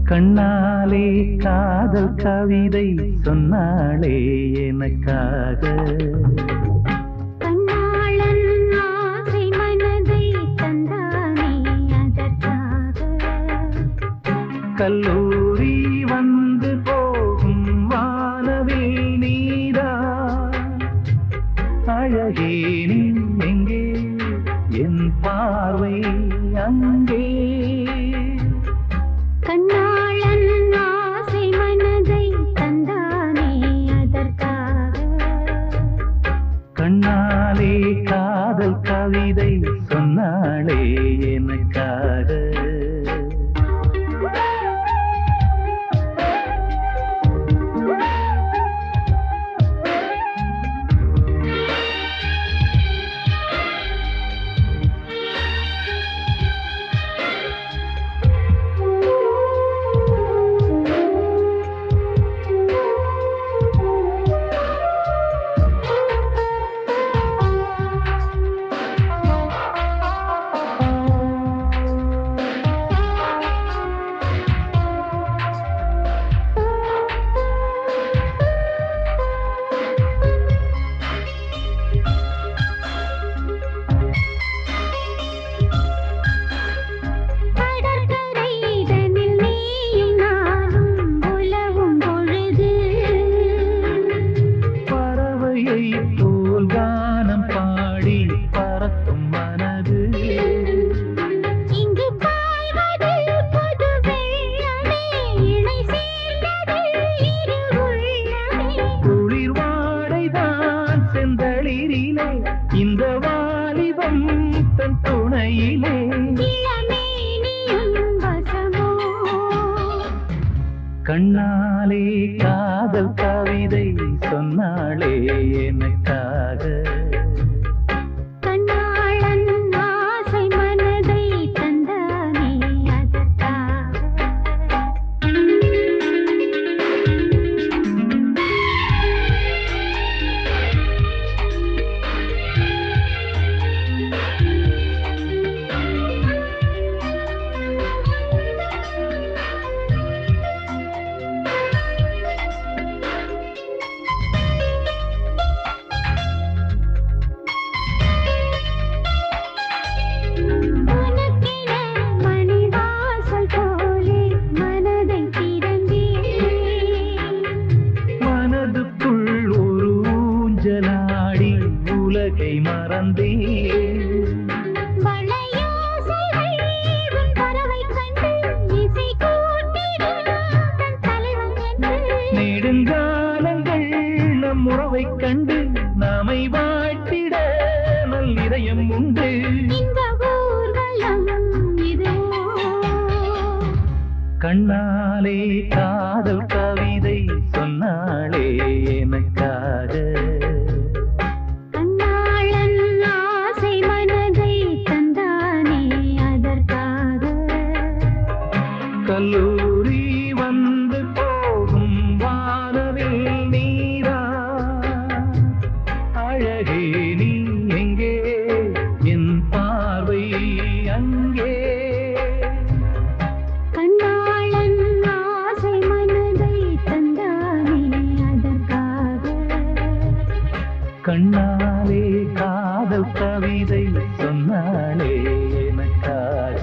கண்ணாலே காதல் கவிதை சொன்னாளே எனக்காக. கண்ணாளன் ஆசை மனதை தந்தானே அதற்காக. கல்லூரி வந்து போகும் வானவில் நீரா அழகே நீ எங்கே என் பார்வை அங்கே. கண்ணாளன் ஆசை மனதை தந்தானே அதற்காக. கண்ணாலே காதல் கவிதை சொன்னாளே எனக்காக. போல் கானம் பாடி பறக்கும் மனது இங்கு பாய்வது புது வெள்ளமே இணை சேர்ந்தது இரு உள்ளமே. குளிர் வாடைதான் செந்தளிரிலே இந்த வாலிபம் தன் துணையிலே. இளமேனியும் வசமோ கண்ணாலே காதல் கவிதை சொன்னாளே எனக்காக. கண்ணாளன் ஆசை மனதை தந்தானே அதற்காக. ஊஞ்சலாடி உலகை மறந்தே நெடுங்காலங்கள் நம் உறவை கண்டு நாமை வாழ்த்திட நல்லிதயம் உண்டு. கண்ணாலே காதல் கவிதை சொன்னாளே எனக்காக. கண்ணாளன் ஆசை மனதை தந்தானே அதற்காக. கல்லூரி வந்து போகும் வானவில் நீரா அழகே நீ எங்கே என் பார்வை அங்கே. கண்ணாளன் ஆசை மனதை தந்தானே அதற்காக. கண்ணாலே காதல் கவிதை சொன்னாளே எனக்காக.